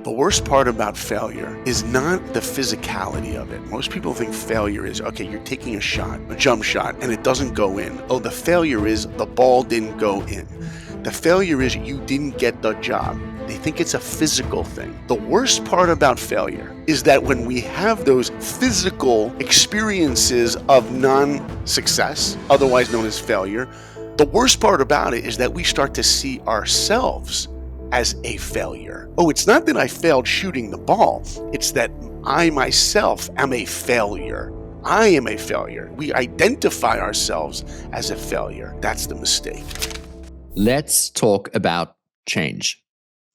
The worst part about failure is not the physicality of it. Most people think failure is, okay, you're taking a shot, a jump shot, and it doesn't go in. Oh, the failure is the ball didn't go in. The failure is you didn't get the job. They think it's a physical thing. The worst part about failure is that when we have those physical experiences of non-success, otherwise known as failure, the worst part about it is that we start to see ourselves as a failure. Oh, it's not that I failed shooting the ball. It's that I myself am a failure. I am a failure. We identify ourselves as a failure. That's the mistake. Let's talk about change.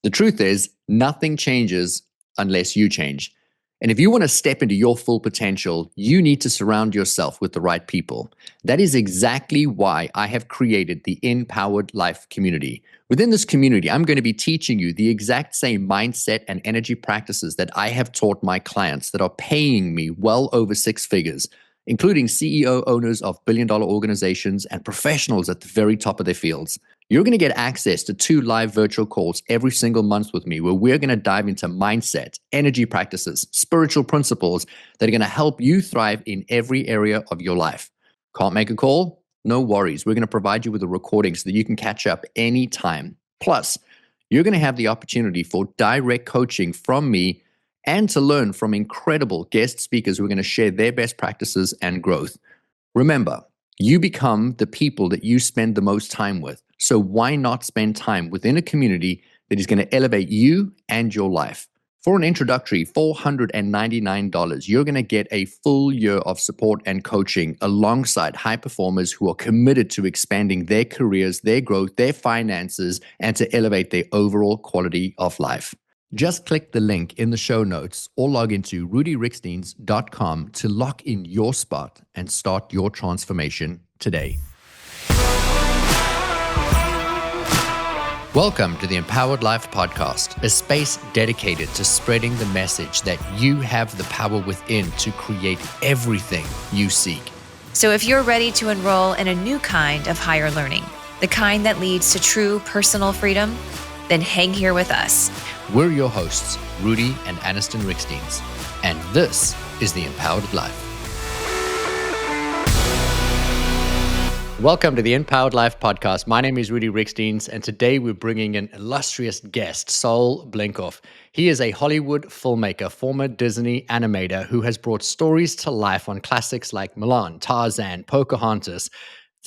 The truth is, nothing changes unless you change. And if you want to step into your full potential, you need to surround yourself with the right people. That is exactly why I have created the InPowered Life community. Within this community, I'm going to be teaching you the exact same mindset and energy practices that I have taught my clients that are paying me well over six figures, including CEO owners of billion-dollar organizations and professionals at the very top of their fields. You're going to get access to 2 live virtual calls every single month with me, where we're going to dive into mindset, energy practices, spiritual principles that are going to help you thrive in every area of your life. Can't make a call? No worries. We're going to provide you with a recording so that you can catch up anytime. Plus, you're going to have the opportunity for direct coaching from me and to learn from incredible guest speakers who are going to share their best practices and growth. Remember, you become the people that you spend the most time with. So why not spend time within a community that is going to elevate you and your life? For an introductory $499, you're going to get a full year of support and coaching alongside high performers who are committed to expanding their careers, their growth, their finances, and to elevate their overall quality of life. Just click the link in the show notes or log into rudireikstins.com to lock in your spot and start your transformation today. Welcome to the InPowered Life Podcast, a space dedicated to spreading the message that you have the power within to create everything you seek. So if you're ready to enroll in a new kind of higher learning, the kind that leads to true personal freedom, then hang here with us. We're your hosts, Rudi and Anniston Reikstins, and this is the InPowered Life. Welcome to the InPowered Life Podcast. My name is Rudi Reikstins, and today we're bringing an illustrious guest, Saul Blinkoff. He is a Hollywood filmmaker, former Disney animator who has brought stories to life on classics like Mulan, Tarzan, Pocahontas.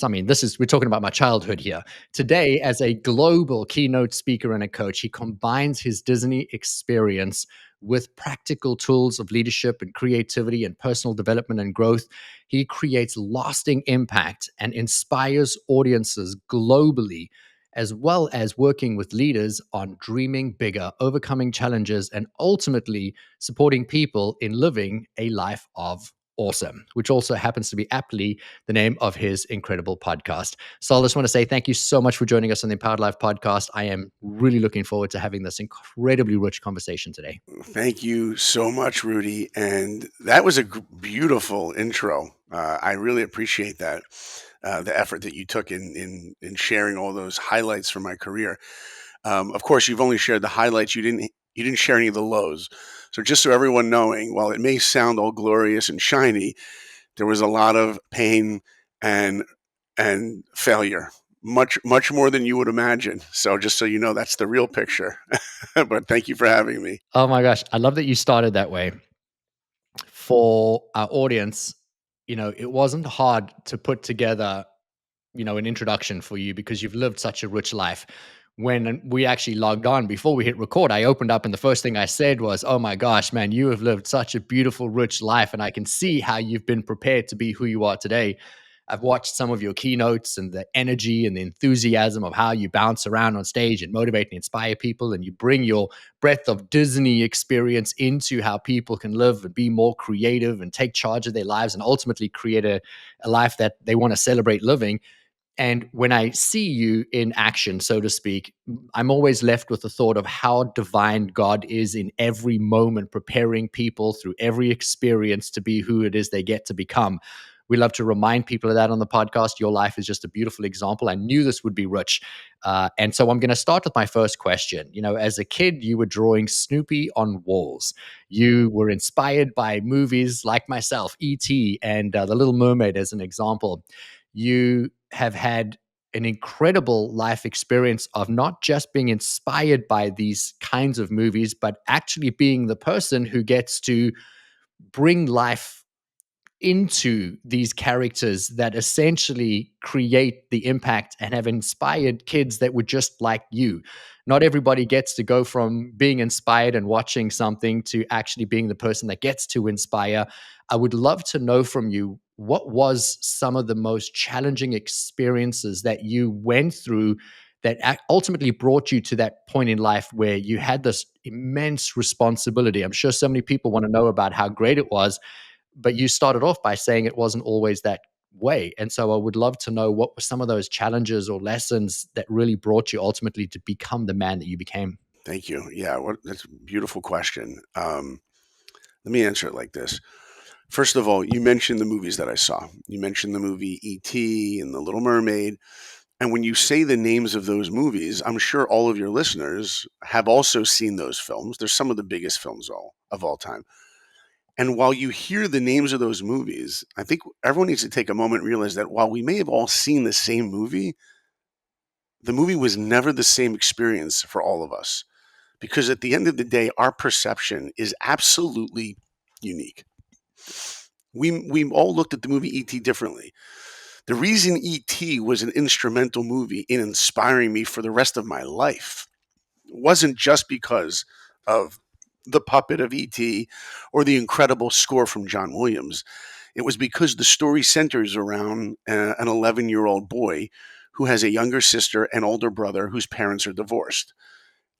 We're talking about my childhood here. Today, as a global keynote speaker and a coach, he combines his Disney experience with practical tools of leadership and creativity and personal development and growth. He creates lasting impact and inspires audiences globally, as well as working with leaders on dreaming bigger, overcoming challenges, and ultimately supporting people in living a life of awesome, which also happens to be aptly the name of his incredible podcast. So I just want to say thank you so much for joining us on the InPowered Life Podcast. I am really looking forward to having this incredibly rich conversation today. Thank you so much, Rudi. And that was a beautiful intro. I really appreciate that, the effort that you took in sharing all those highlights from my career. Of course, you've only shared the highlights. You didn't share any of the lows. So just so everyone knowing, while it may sound all glorious and shiny, there was a lot of pain and failure, much more than you would imagine. So just so you know, that's the real picture. But thank you for having me. Oh my gosh, I love that you started that way. For our audience, it wasn't hard to put together, an introduction for you because you've lived such a rich life. When we actually logged on, before we hit record, I opened up and the first thing I said was, oh my gosh, man, you have lived such a beautiful, rich life. And I can see how you've been prepared to be who you are today. I've watched some of your keynotes and the energy and the enthusiasm of how you bounce around on stage and motivate and inspire people. And you bring your breadth of Disney experience into how people can live and be more creative and take charge of their lives and ultimately create a life that they want to celebrate living. And when I see you in action, so to speak, I'm always left with the thought of how divine God is in every moment, preparing people through every experience to be who it is they get to become. We love to remind people of that on the podcast. Your life is just a beautiful example. I knew this would be rich. And so I'm going to start with my first question. As a kid, you were drawing Snoopy on walls. You were inspired by movies like myself, E.T. and The Little Mermaid as an example. You have had an incredible life experience of not just being inspired by these kinds of movies, but actually being the person who gets to bring life into these characters that essentially create the impact and have inspired kids that were just like you. Not everybody gets to go from being inspired and watching something to actually being the person that gets to inspire. I would love to know from you, what was some of the most challenging experiences that you went through that ultimately brought you to that point in life where you had this immense responsibility? I'm sure so many people want to know about how great it was, but you started off by saying it wasn't always that way. And so I would love to know, what were some of those challenges or lessons that really brought you ultimately to become the man that you became? Thank you. Yeah, that's a beautiful question. Let me answer it like this. First of all, you mentioned the movies that I saw. You mentioned the movie E.T. and The Little Mermaid. And when you say the names of those movies, I'm sure all of your listeners have also seen those films. They're some of the biggest films of all time. And while you hear the names of those movies, I think everyone needs to take a moment and realize that while we may have all seen the same movie, the movie was never the same experience for all of us. Because at the end of the day, our perception is absolutely unique. We all looked at the movie E.T. differently. The reason E.T. was an instrumental movie in inspiring me for the rest of my life wasn't just because of the puppet of E.T. or the incredible score from John Williams. It was because the story centers around an 11-year-old boy who has a younger sister and older brother whose parents are divorced.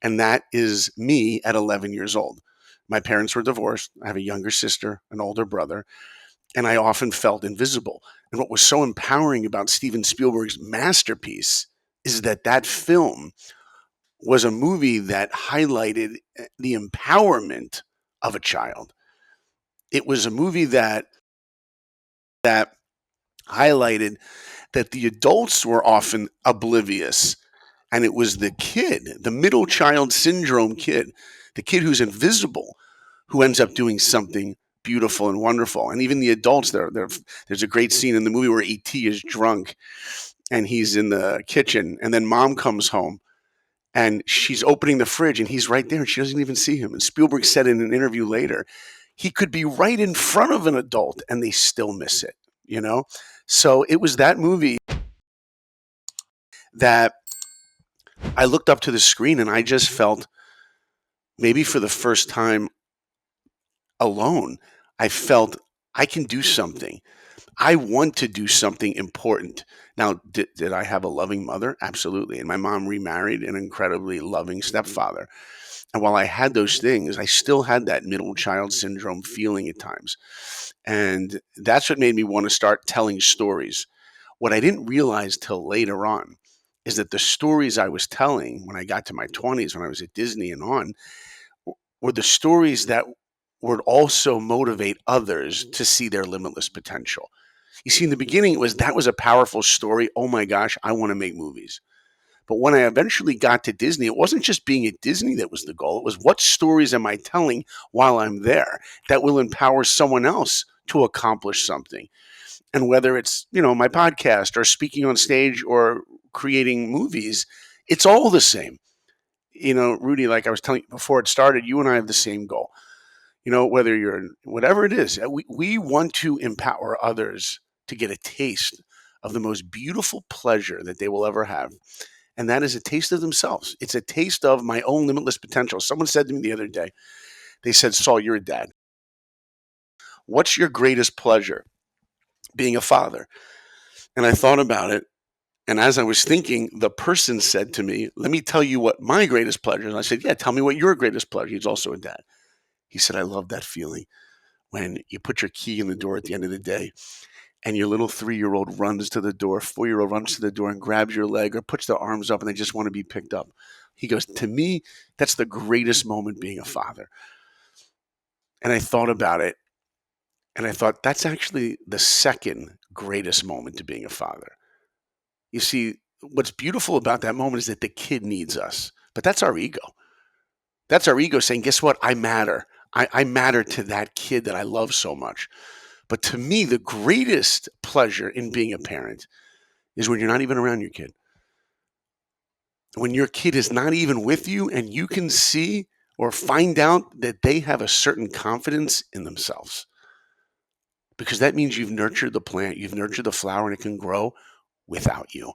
And that is me at 11 years old. My parents were divorced. I have a younger sister, an older brother, and I often felt invisible. And what was so empowering about Steven Spielberg's masterpiece is that that film was a movie that highlighted the empowerment of a child. It was a movie that highlighted that the adults were often oblivious, and it was the kid, the middle child syndrome kid, the kid who's invisible, who ends up doing something beautiful and wonderful. And even the adults, there's a great scene in the movie where E.T. is drunk and he's in the kitchen, and then mom comes home and she's opening the fridge and he's right there and she doesn't even see him. And Spielberg said in an interview later, he could be right in front of an adult and they still miss it, you know? So it was that movie that I looked up to the screen and I just felt, maybe for the first time alone, I felt I can do something. I want to do something important. Now, did I have a loving mother? Absolutely. And my mom remarried an incredibly loving stepfather. And while I had those things, I still had that middle child syndrome feeling at times. And that's what made me want to start telling stories. What I didn't realize till later on is that the stories I was telling when I got to my 20s, when I was at Disney and on, were the stories that would also motivate others to see their limitless potential. You see, in the beginning, that was a powerful story. Oh my gosh, I want to make movies. But when I eventually got to Disney, it wasn't just being at Disney that was the goal. It was, what stories am I telling while I'm there that will empower someone else to accomplish something? And whether it's, my podcast or speaking on stage or creating movies, it's all the same. Rudi, like I was telling you before it started, you and I have the same goal. Whether you're whatever it is, we want to empower others to get a taste of the most beautiful pleasure that they will ever have. And that is a taste of themselves. It's a taste of my own limitless potential. Someone said to me the other day, they said, Saul, you're a dad. What's your greatest pleasure? Being a father. And I thought about it. And as I was thinking, the person said to me, let me tell you what my greatest pleasure is. And I said, yeah, tell me what your greatest pleasure. He's also a dad. He said, I love that feeling when you put your key in the door at the end of the day and your little 3-year-old runs to the door, 4-year-old runs to the door and grabs your leg or puts their arms up and they just want to be picked up. He goes, to me, that's the greatest moment being a father. And I thought about it. And I thought, that's actually the second greatest moment to being a father. You see, what's beautiful about that moment is that the kid needs us, but that's our ego. That's our ego saying, guess what? I matter. I matter to that kid that I love so much. But to me, the greatest pleasure in being a parent is when you're not even around your kid. When your kid is not even with you and you can see or find out that they have a certain confidence in themselves. Because that means you've nurtured the plant, you've nurtured the flower, and it can grow without you.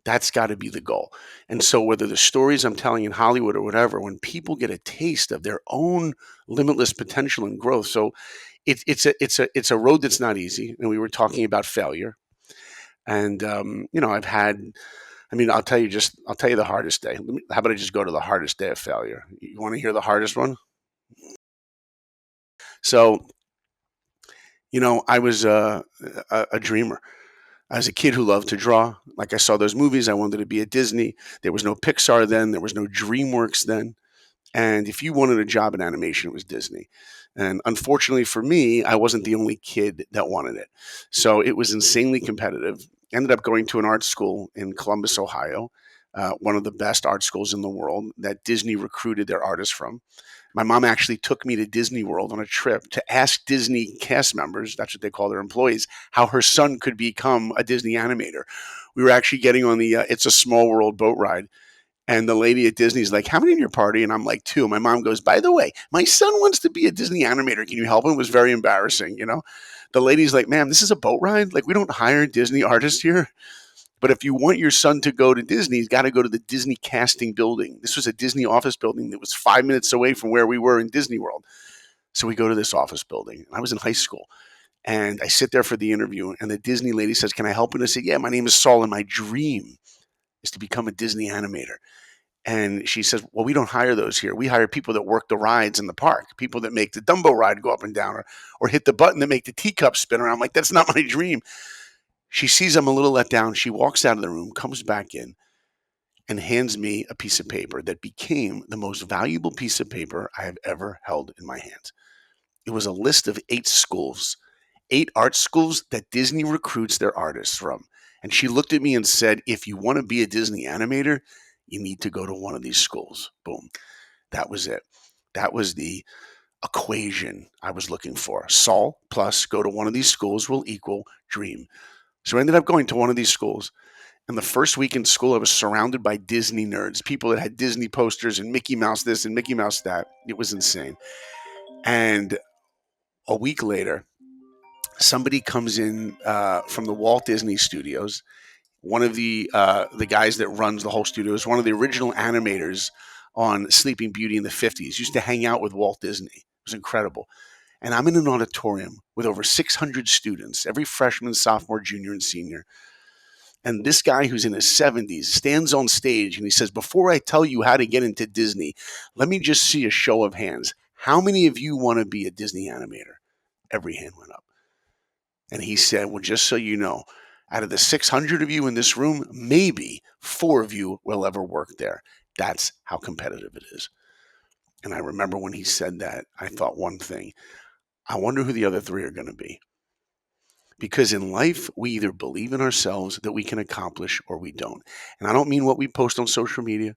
That's got to be the goal. And so whether the stories I'm telling in Hollywood or whatever, when people get a taste of their own limitless potential and growth, so it's a road that's not easy. And we were talking about failure. And I've had, I'll tell you the hardest day. How about I just go to the hardest day of failure? You want to hear the hardest one? So, I was a dreamer. I was a kid who loved to draw. Like, I saw those movies. I wanted to be at Disney. There was no Pixar then. There was no DreamWorks then. And if you wanted a job in animation, it was Disney. And unfortunately for me, I wasn't the only kid that wanted it. So it was insanely competitive. Ended up going to an art school in Columbus, Ohio, one of the best art schools in the world that Disney recruited their artists from. My mom actually took me to Disney World on a trip to ask Disney cast members, that's what they call their employees, how her son could become a Disney animator. We were actually getting on the It's a Small World boat ride. And the lady at Disney's like, how many in your party? And I'm like, 2. My mom goes, by the way, my son wants to be a Disney animator. Can you help him? It was very embarrassing, The lady's like, ma'am, this is a boat ride. Like, we don't hire Disney artists here. But if you want your son to go to Disney, he's got to go to the Disney casting building. This was a Disney office building that was 5 minutes away from where we were in Disney World. So we go to this office building. I was in high school. And I sit there for the interview. And the Disney lady says, can I help you? And I said, yeah, my name is Saul. And my dream is to become a Disney animator. And she says, well, we don't hire those here. We hire people that work the rides in the park, people that make the Dumbo ride go up and down or hit the button that make the teacup spin around. I'm like, that's not my dream. She sees I'm a little let down. She walks out of the room, comes back in, and hands me a piece of paper that became the most valuable piece of paper I have ever held in my hands. It was a list of 8 schools, 8 art schools that Disney recruits their artists from. And she looked at me and said, if you want to be a Disney animator, you need to go to one of these schools. Boom. That was it. That was the equation I was looking for. Saul plus go to one of these schools will equal dream. So I ended up going to one of these schools. And the first week in school, I was surrounded by Disney nerds, people that had Disney posters and Mickey Mouse this and Mickey Mouse that. It was insane. And a week later, somebody comes in from the Walt Disney Studios. One of the guys that runs the whole studio is one of the original animators on Sleeping Beauty in the 50s. Used to hang out with Walt Disney. It was incredible. And I'm in an auditorium with over 600 students, every freshman, sophomore, junior, and senior. And this guy who's in his 70s stands on stage and he says, before I tell you how to get into Disney, let me just see a show of hands. How many of you want to be a Disney animator? Every hand went up. And he said, well, just so you know, out of the 600 of you in this room, maybe 4 of you will ever work there. That's how competitive it is. And I remember when he said that, I thought one thing. I wonder who the other 3 are going to be. Because in life, we either believe in ourselves that we can accomplish or we don't. And I don't mean what we post on social media.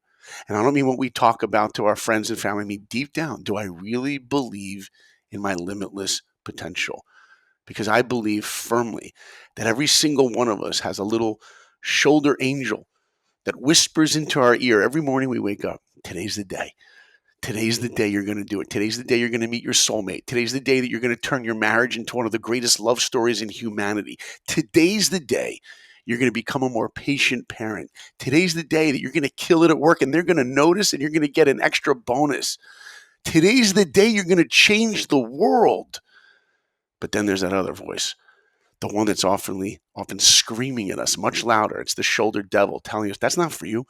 And I don't mean what we talk about to our friends and family. I mean, deep down, do I really believe in my limitless potential? Because I believe firmly that every single one of us has a little shoulder angel that whispers into our ear every morning we wake up. Today's the day. Today's the day you're going to do it. Today's the day you're going to meet your soulmate. Today's the day that you're going to turn your marriage into one of the greatest love stories in humanity. Today's the day you're going to become a more patient parent. Today's the day that you're going to kill it at work and they're going to notice and you're going to get an extra bonus. Today's the day you're going to change the world. But then there's that other voice, the one that's often screaming at us much louder. It's the shoulder devil telling us, that's not for you.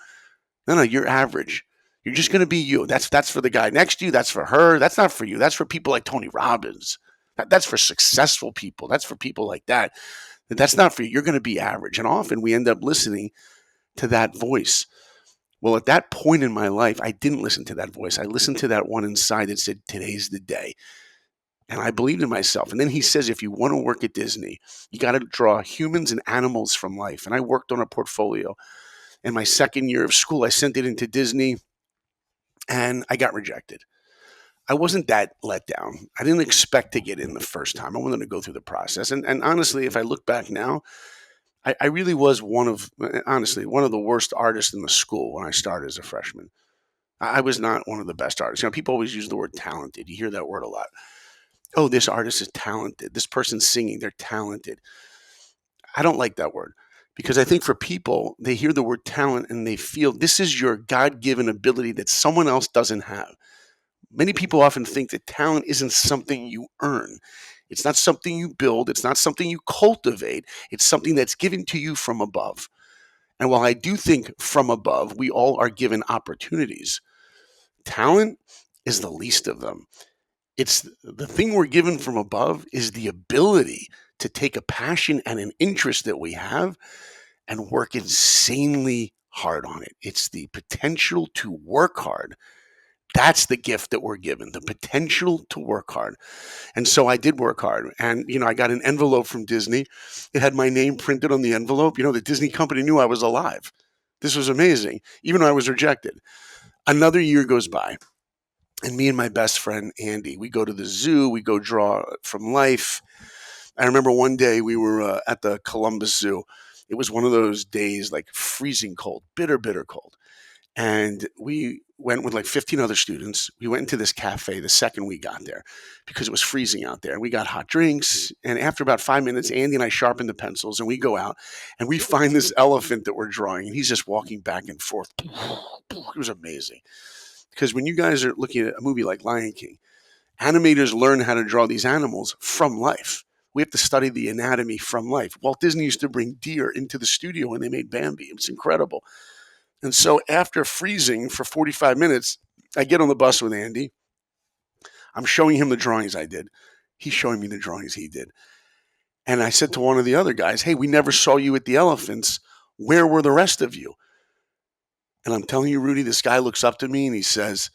No, you're average. You're just going to be you. That's for the guy next to you. That's for her. That's not for you. That's for people like Tony Robbins. That's for successful people. That's for people like that. That's not for you. You're going to be average. And often we end up listening to that voice. Well, at that point in my life, I didn't listen to that voice. I listened to that one inside that said, today's the day. And I believed in myself. And then he says, if you want to work at Disney, you got to draw humans and animals from life. And I worked on a portfolio. In my second year of school, I sent it into Disney and I got rejected. I wasn't that let down. I didn't expect to get in the first time. I wanted to go through the process. And honestly, if I look back now, I really was one of the worst artists in the school when I started as a freshman. I was not one of the best artists. People always use the word talented. You hear that word a lot. Oh, this artist is talented. This person's singing, they're talented. I don't like that word because I think for people, they hear the word talent and they feel this is your God-given ability that someone else doesn't have. Many people often think that talent isn't something you earn. It's not something you build. It's not something you cultivate. It's something that's given to you from above. And while I do think from above, we all are given opportunities, talent is the least of them. It's the thing we're given from above is the ability to take a passion and an interest that we have and work insanely hard on it. It's the potential to work hard. That's the gift that we're given, the potential to work hard. And so I did work hard. And, I got an envelope from Disney. It had my name printed on the envelope. The Disney company knew I was alive. This was amazing, even though I was rejected. Another year goes by. And me and my best friend, Andy, we go to the zoo. We go draw from life. I remember one day we were at the Columbus Zoo. It was one of those days like freezing cold, bitter, bitter cold. And we went with like 15 other students. We went into this cafe the second we got there because it was freezing out there. And we got hot drinks. And after about 5 minutes, Andy and I sharpened the pencils and we go out and we find this elephant that we're drawing. And he's just walking back and forth. It was amazing. Because when you guys are looking at a movie like Lion King, animators learn how to draw these animals from life. We have to study the anatomy from life. Walt Disney used to bring deer into the studio when they made Bambi. It was incredible. And so after freezing for 45 minutes, I get on the bus with Andy. I'm showing him the drawings I did. He's showing me the drawings he did. And I said to one of the other guys, hey, we never saw you at the elephants. Where were the rest of you? And I'm telling you, Rudi, this guy looks up to me and he says,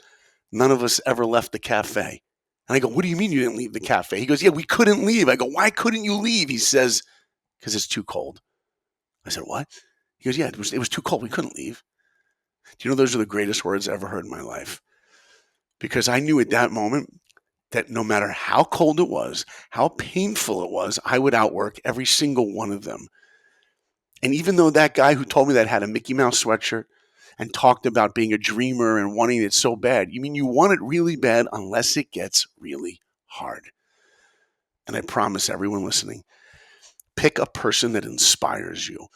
none of us ever left the cafe. And I go, what do you mean you didn't leave the cafe? He goes, yeah, we couldn't leave. I go, why couldn't you leave? He says, because it's too cold. I said, what? He goes, yeah, it was too cold. We couldn't leave. Do you know those are the greatest words I ever heard in my life? Because I knew at that moment that no matter how cold it was, how painful it was, I would outwork every single one of them. And even though that guy who told me that had a Mickey Mouse sweatshirt and talked about being a dreamer and wanting it so bad, you mean you want it really bad unless it gets really hard. And I promise everyone listening, pick a person that inspires you,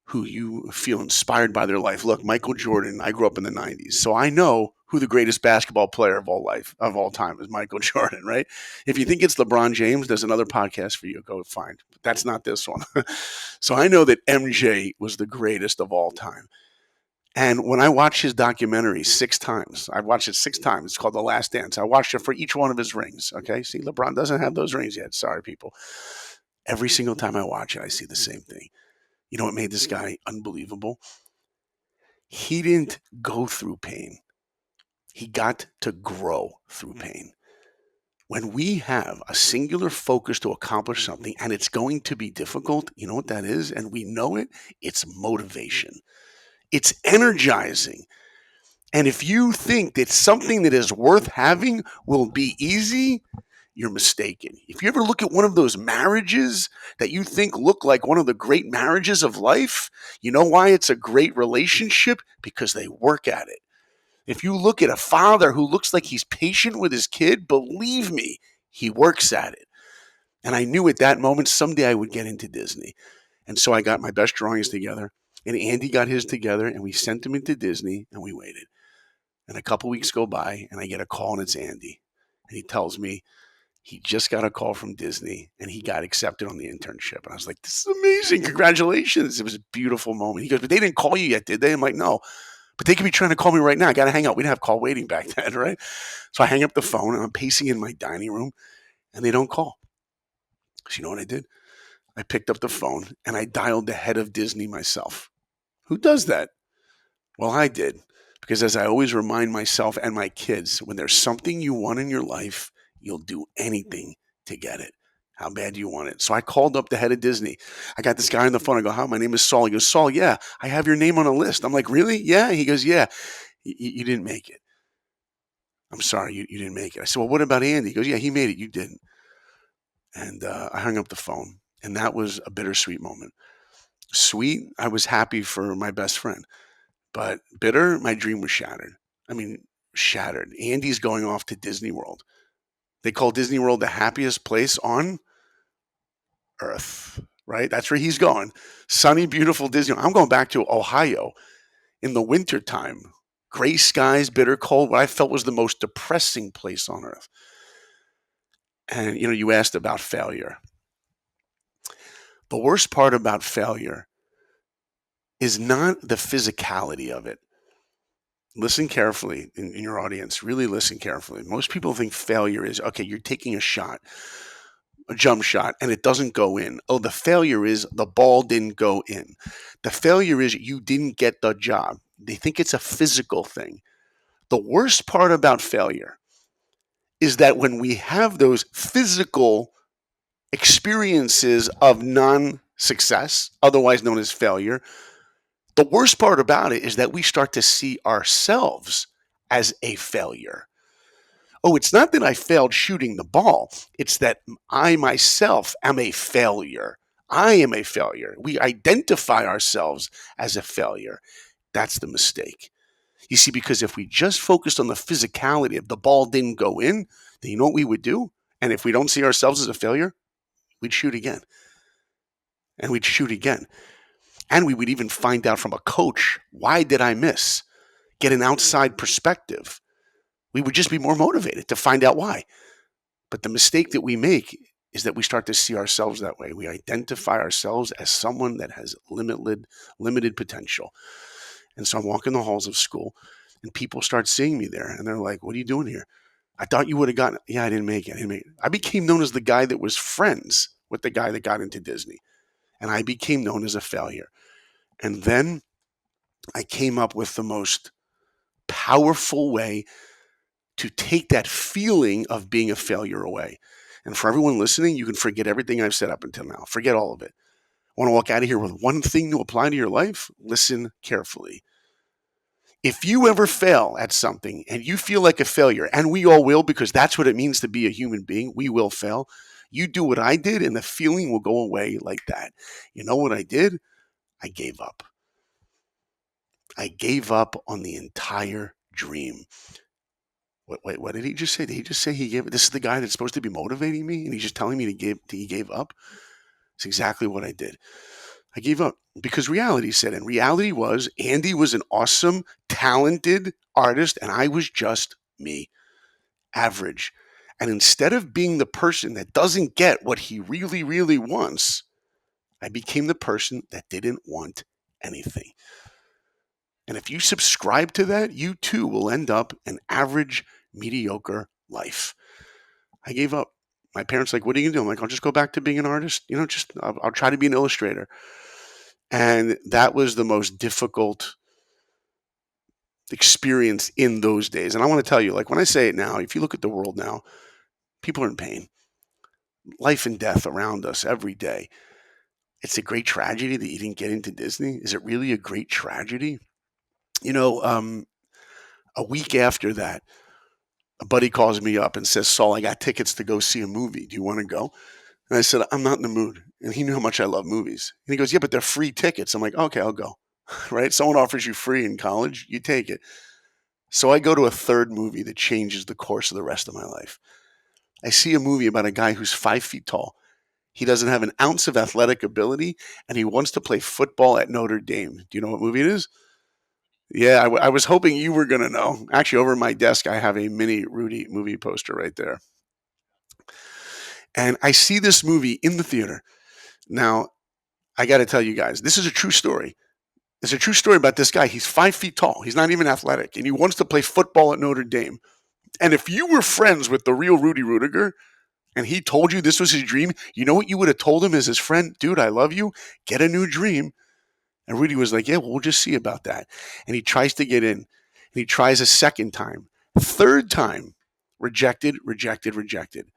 who you feel inspired by their life. Look, Michael Jordan, I grew up in the 90s, so I know who the greatest basketball player of all time is Michael Jordan, right? If you think it's LeBron James, there's another podcast for you. Go find. But that's not this one. So I know that MJ was the greatest of all time. And when I watched his documentary 6 times, I've watched it 6 times. It's called The Last Dance. I watched it for each one of his rings. Okay. See, LeBron doesn't have those rings yet. Sorry, people. Every single time I watch it, I see the same thing. You know what made this guy unbelievable? He didn't go through pain. He got to grow through pain. When we have a singular focus to accomplish something and it's going to be difficult, you know what that is? And we know it. It's motivation. It's energizing. And if you think that something that is worth having will be easy, you're mistaken. If you ever look at one of those marriages that you think look like one of the great marriages of life, you know why it's a great relationship? Because they work at it. If you look at a father who looks like he's patient with his kid, believe me, he works at it. And I knew at that moment someday I would get into Disney. And so I got my best drawings together, and Andy got his together, and we sent them into Disney, and we waited. And a couple weeks go by, and I get a call, and it's Andy. And he tells me he just got a call from Disney, and he got accepted on the internship. And I was like, this is amazing. Congratulations. It was a beautiful moment. He goes, but they didn't call you yet, did they? I'm like, no. But they could be trying to call me right now. I got to hang up. We didn't have call waiting back then, right? So I hang up the phone, and I'm pacing in my dining room, and they don't call. So you know what I did? I picked up the phone, and I dialed the head of Disney myself. Who does that? Well, I did. Because as I always remind myself and my kids, when there's something you want in your life, You'll do anything to get it. How bad do you want it? So I called up the head of Disney. I got this guy on the phone. I go, hi, my name is Saul. He goes, Saul, yeah, I have your name on a list. I'm like, really? Yeah. He goes, yeah, you didn't make it. I'm sorry, you didn't make it. I said, well, what about Andy? He goes, yeah, he made it. You didn't. And I hung up the phone. And that was a bittersweet moment. Sweet, I was happy for my best friend. But bitter, my dream was shattered. I mean, shattered. Andy's going off to Disney World. They call Disney World the happiest place on earth, right? That's where he's going. Sunny, beautiful Disney. I'm going back to Ohio in the wintertime. Gray skies, bitter cold, what I felt was the most depressing place on earth. And, you asked about failure. The worst part about failure is not the physicality of it. Listen carefully in your audience. Really listen carefully. Most people think failure is, okay, you're taking a shot, a jump shot, and it doesn't go in. Oh, the failure is the ball didn't go in. The failure is you didn't get the job. They think it's a physical thing. The worst part about failure is that when we have those physical experiences of non-success, otherwise known as failure, the worst part about it is that we start to see ourselves as a failure. Oh, it's not that I failed shooting the ball. It's that I myself am a failure. I am a failure. We identify ourselves as a failure. That's the mistake. You see, because if we just focused on the physicality of the ball didn't go in, then you know what we would do? And if we don't see ourselves as a failure, we'd shoot again. And we'd shoot again. And we would even find out from a coach, why did I miss? Get an outside perspective. We would just be more motivated to find out why. But the mistake that we make is that we start to see ourselves that way. We identify ourselves as someone that has limited potential. And so I'm walking the halls of school and people start seeing me there and they're like, what are you doing here? I thought you would have gotten it. Yeah, I didn't make it. I became known as the guy that was friends with the guy that got into Disney. And I became known as a failure. And then I came up with the most powerful way to take that feeling of being a failure away. And for everyone listening, you can forget everything I've said up until now. Forget all of it. Want to walk out of here with one thing to apply to your life? Listen carefully. If you ever fail at something and you feel like a failure, and we all will because that's what it means to be a human being, we will fail. You do what I did and the feeling will go away like that. You know what I did? I gave up. I gave up on the entire dream. Wait, what did he just say? Did he just say he gave? This is the guy that's supposed to be motivating me, and he's just telling me he gave up? It's exactly what I did. I gave up because reality set in. Reality was Andy was an awesome, talented artist, and I was just me, average. And instead of being the person that doesn't get what he really, really wants, I became the person that didn't want anything. And if you subscribe to that, you too will end up an average, mediocre life. I gave up. My parents like, what are you going to do? I'm like, I'll just go back to being an artist. I'll try to be an illustrator. And that was the most difficult experience in those days. And I want to tell you, like when I say it now, if you look at the world now, people are in pain. Life and death around us every day. It's a great tragedy that you didn't get into Disney. Is it really a great tragedy? A week after that, a buddy calls me up and says, Saul, I got tickets to go see a movie. Do you want to go? And I said, I'm not in the mood. And he knew how much I love movies. And he goes, yeah, but they're free tickets. I'm like, okay, I'll go. Right? Someone offers you free in college, you take it. So I go to a third movie that changes the course of the rest of my life. I see a movie about a guy who's 5 feet tall. He doesn't have an ounce of athletic ability, and he wants to play football at Notre Dame. Do you know what movie it is? Yeah, I was hoping you were going to know. Actually, over my desk, I have a mini Rudi movie poster right there. And I see this movie in the theater. Now, I got to tell you guys, this is a true story. It's a true story about this guy. He's 5 feet tall. He's not even athletic, and he wants to play football at Notre Dame. And if you were friends with the real Rudi Rudiger, and he told you this was his dream, you know what you would have told him as his friend? Dude, I love you. Get a new dream. And Rudi was like, yeah, well, we'll just see about that. And he tries to get in. And he tries a second time. Third time, rejected, rejected, rejected.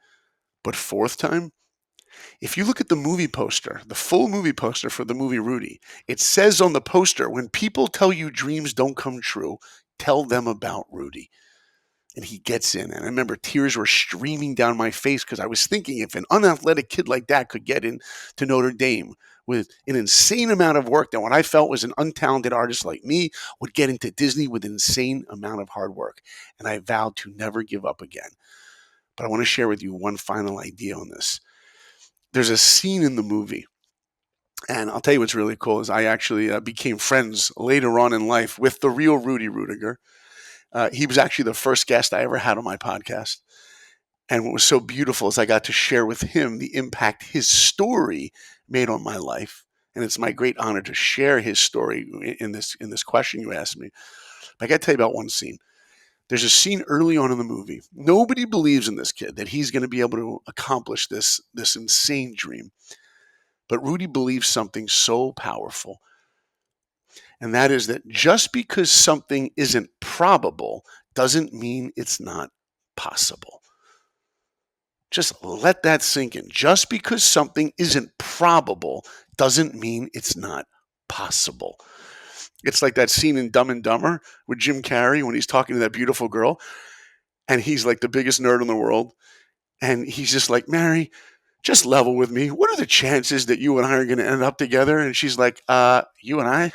But fourth time, if you look at the movie poster, the full movie poster for the movie Rudi, it says on the poster, when people tell you dreams don't come true, tell them about Rudi. And he gets in. And I remember tears were streaming down my face because I was thinking, if an unathletic kid like that could get into Notre Dame with an insane amount of work, then what I felt was an untalented artist like me would get into Disney with an insane amount of hard work. And I vowed to never give up again. But I want to share with you one final idea on this. There's a scene in the movie, and I'll tell you what's really cool is I actually became friends later on in life with the real Rudi Rudiger. He was actually the first guest I ever had on my podcast. And what was so beautiful is I got to share with him the impact his story made on my life. And it's my great honor to share his story in this question you asked me. But I got to tell you about one scene. There's a scene early on in the movie. Nobody believes in this kid, that he's going to be able to accomplish this insane dream. But Rudi believes something so powerful. And that is that just because something isn't probable doesn't mean it's not possible. Just let that sink in. Just because something isn't probable doesn't mean it's not possible. It's like that scene in Dumb and Dumber with Jim Carrey when he's talking to that beautiful girl and he's like the biggest nerd in the world. And he's just like, Mary, just level with me. What are the chances that you and I are going to end up together? And she's like, you and I?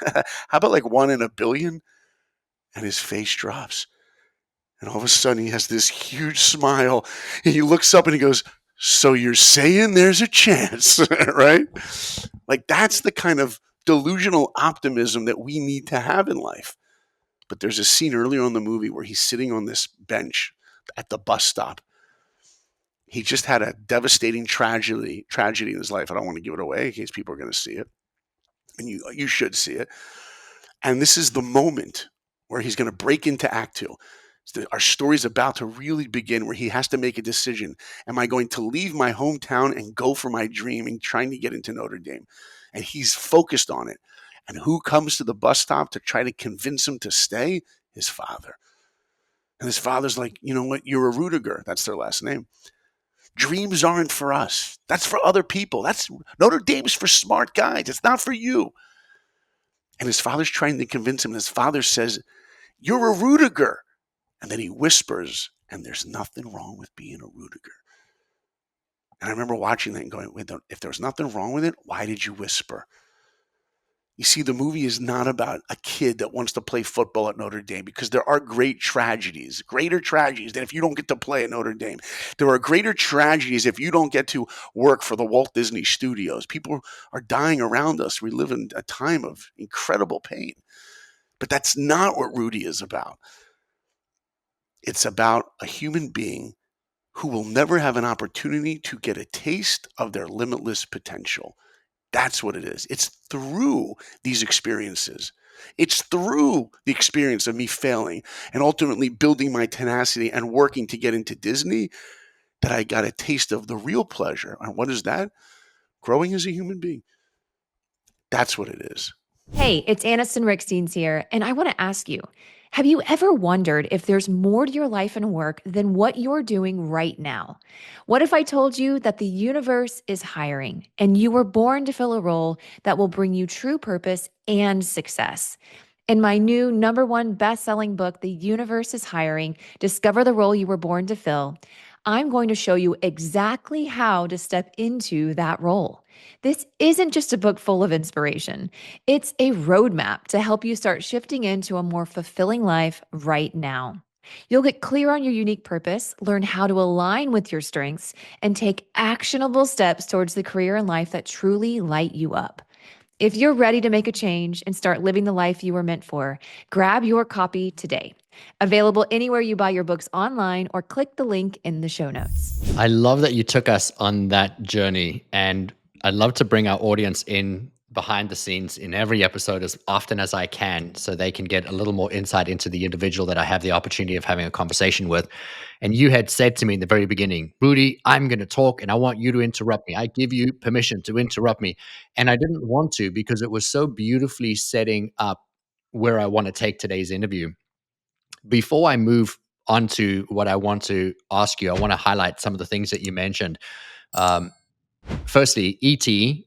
How about like 1 in a billion? And his face drops. And all of a sudden he has this huge smile. And he looks up and he goes, so you're saying there's a chance, right? Like that's the kind of delusional optimism that we need to have in life. But there's a scene earlier in the movie where he's sitting on this bench at the bus stop. He just had a devastating tragedy in his life. I don't want to give it away in case people are going to see it. And you should see it. And this is the moment where he's going to break into Act 2. Our story's about to really begin where he has to make a decision. Am I going to leave my hometown and go for my dream and trying to get into Notre Dame? And he's focused on it. And who comes to the bus stop to try to convince him to stay? His father. And his father's like, you know what? You're a Rudiger. That's their last name. Dreams aren't for us. That's for other people. Notre Dame's for smart guys. It's not for you. And his father's trying to convince him. And his father says, you're a Rudiger. And then he whispers, and there's nothing wrong with being a Rudiger. And I remember watching that and going, wait, if there's nothing wrong with it, why did you whisper? You see, the movie is not about a kid that wants to play football at Notre Dame because there are great tragedies, greater tragedies than if you don't get to play at Notre Dame. There are greater tragedies if you don't get to work for the Walt Disney Studios. People are dying around us. We live in a time of incredible pain. But that's not what Rudi is about. It's about a human being who will never have an opportunity to get a taste of their limitless potential. That's what it is. It's through these experiences. It's through the experience of me failing and ultimately building my tenacity and working to get into Disney that I got a taste of the real pleasure. And what is that? Growing as a human being. That's what it is. Hey, it's Anniston Reikstins here, and I want to ask you, have you ever wondered if there's more to your life and work than what you're doing right now? What if I told you that the universe is hiring and you were born to fill a role that will bring you true purpose and success? In my new #1 best-selling book, The Universe is Hiring, Discover the Role You Were Born to Fill, I'm going to show you exactly how to step into that role. This isn't just a book full of inspiration. It's a roadmap to help you start shifting into a more fulfilling life right now. You'll get clear on your unique purpose, learn how to align with your strengths, and take actionable steps towards the career and life that truly light you up. If you're ready to make a change and start living the life you were meant for, grab your copy today. Available anywhere you buy your books online or click the link in the show notes. I love that you took us on that journey, and I'd love to bring our audience in behind the scenes in every episode as often as I can so they can get a little more insight into the individual that I have the opportunity of having a conversation with. And you had said to me in the very beginning, Rudi, I'm going to talk and I want you to interrupt me. I give you permission to interrupt me. And I didn't want to because it was so beautifully setting up where I want to take today's interview. Before I move onto what I want to ask you, I want to highlight some of the things that you mentioned. Um, Firstly, E.T.,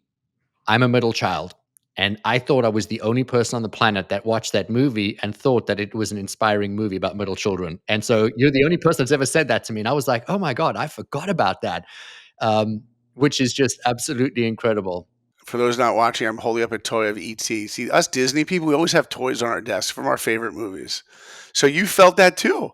I'm a middle child. And I thought I was the only person on the planet that watched that movie and thought that it was an inspiring movie about middle children. And so you're the only person that's ever said that to me. And I was like, oh my God, I forgot about that, which is just absolutely incredible. For those not watching, I'm holding up a toy of E.T. See, us Disney people, we always have toys on our desk from our favorite movies. So you felt that too.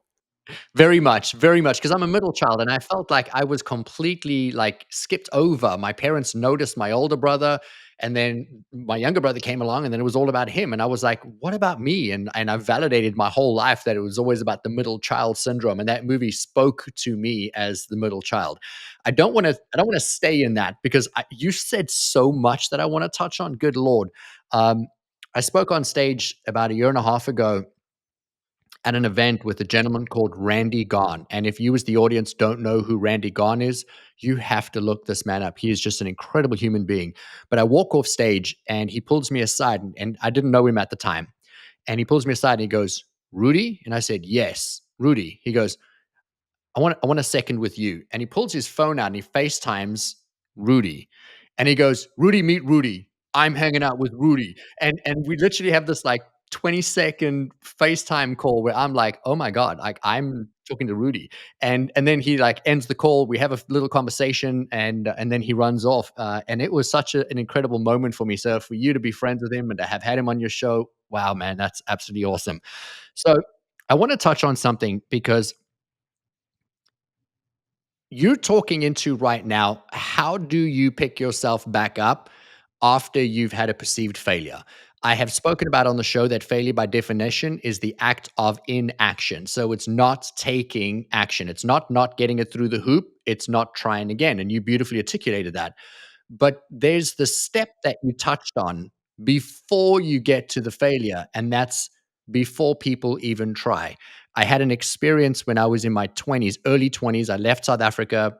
Very much, because I'm a middle child, and I felt like I was completely, like, skipped over. My parents noticed my older brother, and then my younger brother came along, and then it was all about him, and I was like, "What about me?" And I validated my whole life that it was always about the middle child syndrome, and that movie spoke to me as the middle child. I don't wanna stay in that because you said so much that I wanna touch on, good lord. Um, I spoke on stage about a year and a half ago at an event with a gentleman called Randy Garn. And if you, as the audience, don't know who Randy Garn is, you have to look this man up. He is just an incredible human being. But I walk off stage and he pulls me aside, and I didn't know him at the time. And he pulls me aside and he goes, "Rudy?" And I said, "Yes, Rudy." He goes, I want a second with you. And he pulls his phone out and he FaceTimes Rudy. And he goes, "Rudy, meet Rudy. I'm hanging out with Rudy." And we literally have this like 20-second FaceTime call where I'm like, "Oh my God, like I'm talking to Rudy." And then he like ends the call. We have a little conversation and then he runs off. And it was such an incredible moment for me. So for you to be friends with him and to have had him on your show, wow, man, that's absolutely awesome. So I want to touch on something because you're talking into right now, how do you pick yourself back up after you've had a perceived failure? I have spoken about on the show that failure by definition is the act of inaction. So it's not taking action. It's not getting it through the hoop. It's not trying again. And you beautifully articulated that. But there's the step that you touched on before you get to the failure, and that's before people even try. I had an experience when I was in my 20s, early 20s. I left South Africa,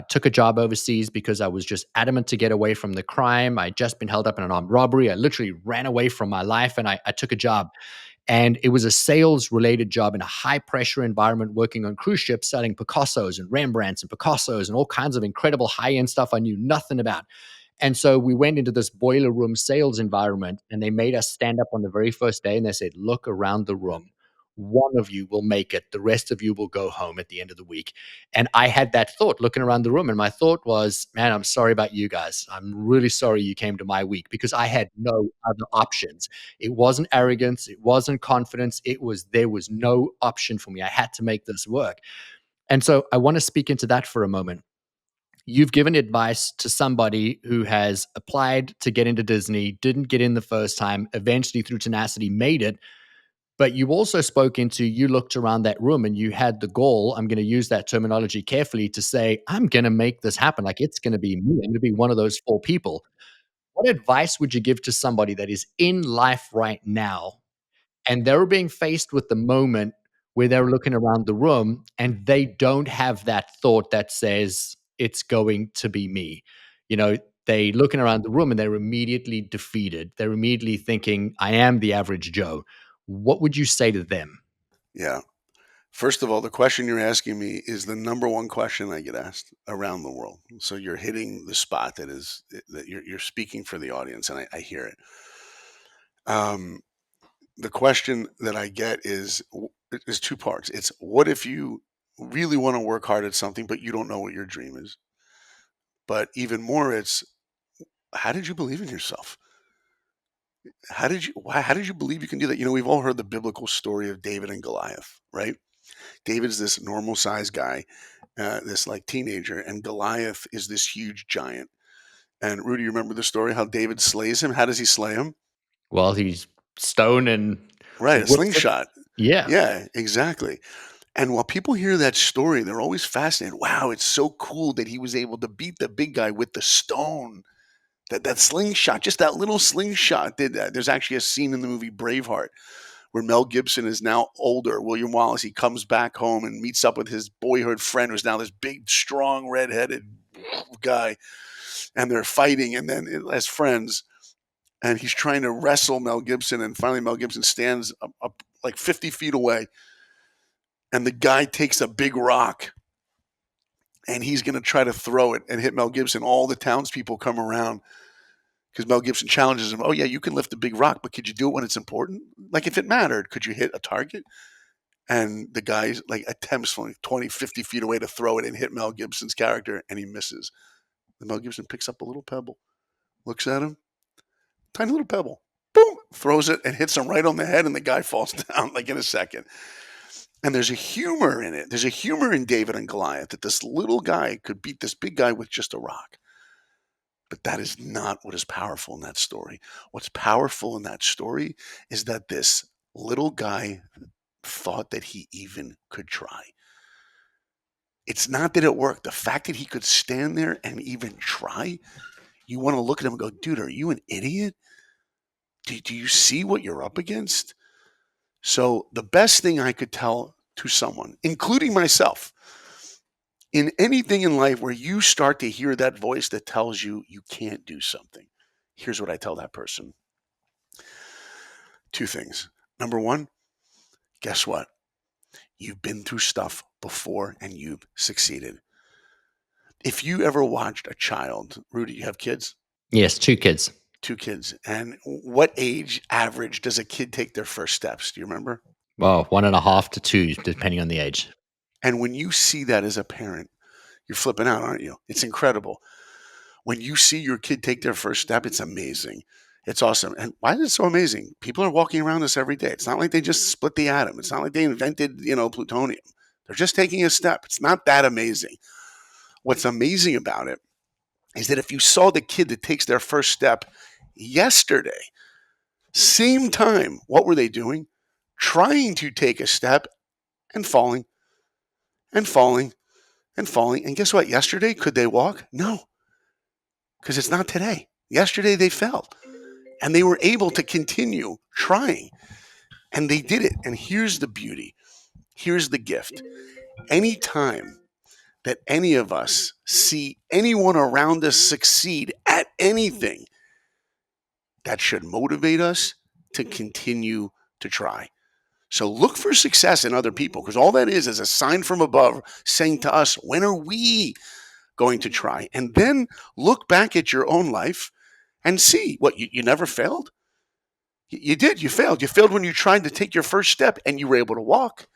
took a job overseas because I was just adamant to get away from the crime. I'd just been held up in an armed robbery. I literally ran away from my life and I took a job. And it was a sales related job in a high pressure environment working on cruise ships, selling Picassos and Rembrandts and Picassos and all kinds of incredible high end stuff I knew nothing about. And so we went into this boiler room sales environment and they made us stand up on the very first day and they said, "Look around the room. One of you will make it. The rest of you will go home at the end of the week." And I had that thought looking around the room. And my thought was, man, I'm sorry about you guys. I'm really sorry you came to my week because I had no other options. It wasn't arrogance. It wasn't confidence. There was no option for me. I had to make this work. And so I want to speak into that for a moment. You've given advice to somebody who has applied to get into Disney, didn't get in the first time, eventually through tenacity made it. But you also spoke into, you looked around that room and you had the goal. I'm going to use that terminology carefully to say, I'm going to make this happen. Like it's going to be me. I'm going to be one of those 4 people. What advice would you give to somebody that is in life right now and they're being faced with the moment where they're looking around the room and they don't have that thought that says it's going to be me? You know, they looking around the room and they're immediately defeated. They're immediately thinking, I am the average Joe. What would you say to them? Yeah. First of all, the question you're asking me is the number one question I get asked around the world. So you're hitting the spot that you're speaking for the audience, and I hear it. The question that I get is two parts. It's what if you really want to work hard at something, but you don't know what your dream is. But even more, it's how did you believe in yourself? How did you believe you can do that? You know, we've all heard the biblical story of David and Goliath, right? David's this normal sized guy, this like teenager, and Goliath is this huge giant. And Rudy, you remember the story how David slays him? How does he slay him? Well, he's stone and Right, a whoops it. slingshot. Yeah. Yeah, exactly. And while people hear that story, they're always fascinated. Wow, it's so cool that he was able to beat the big guy with the stone. That slingshot, just that little slingshot did that. There's actually a scene in the movie Braveheart where Mel Gibson is now older. William Wallace, he comes back home and meets up with his boyhood friend who's now this big, strong, redheaded guy. And they're fighting and then as friends. And he's trying to wrestle Mel Gibson. And finally, Mel Gibson stands up like 50 feet away. and the guy takes a big rock and he's going to try to throw it and hit Mel Gibson. All the townspeople come around because Mel Gibson challenges him. Oh, yeah, you can lift a big rock, but could you do it when it's important? Like if it mattered, could you hit a target? And the guy like attempts from like 20, 50 feet away to throw it and hit Mel Gibson's character, and he misses. And Mel Gibson picks up a little pebble, looks at him, tiny little pebble, boom, throws it and hits him right on the head, and the guy falls down like in a second. And there's a humor in it. There's a humor in David and Goliath that this little guy could beat this big guy with just a rock. But that is not what is powerful in that story. What's powerful in that story is that this little guy thought that he even could try. It's not that it worked. The fact that he could stand there and even try, you want to look at him and go, dude, are you an idiot? Do you see what you're up against? So the best thing I could tell to someone, including myself, in anything in life where you start to hear that voice that tells you you can't do something, here's what I tell that person. 2 things. Number 1, guess what? You've been through stuff before and you've succeeded. If you ever watched a child, Rudi, you have kids? Yes, 2 kids. 2 kids. And what age average does a kid take their first steps? Do you remember? Well, 1.5 to 2, depending on the age. And when you see that as a parent, you're flipping out, aren't you? It's incredible. When you see your kid take their first step, it's amazing. It's awesome. And why is it so amazing? People are walking around this every day. It's not like they just split the atom. It's not like they invented, plutonium. They're just taking a step. It's not that amazing. What's amazing about it is that if you saw the kid that takes their first step yesterday, same time, what were they doing? Trying to take a step and falling and falling and falling. And guess what? Yesterday, could they walk? No, because it's not today. Yesterday, they fell. And they were able to continue trying. And they did it. And here's the beauty. Here's the gift. Anytime that any of us see anyone around us succeed at anything, that should motivate us to continue to try. So look for success in other people, because all that is a sign from above saying to us, when are we going to try? And then look back at your own life and see what you never failed. You did. You failed. You failed when you tried to take your first step and you were able to walk.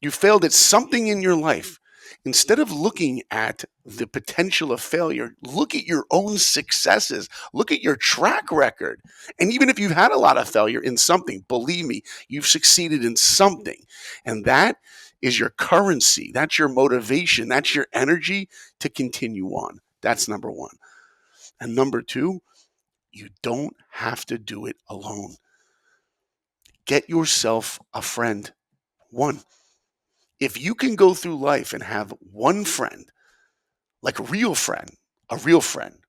You failed at something in your life. Instead of looking at the potential of failure, look at your own successes. Look at your track record. And even if you've had a lot of failure in something, believe me, you've succeeded in something. And that is your currency. That's your motivation. That's your energy to continue on. That's number 1. And number 2, you don't have to do it alone. Get yourself a friend. 1. If you can go through life and have one friend, like a real friend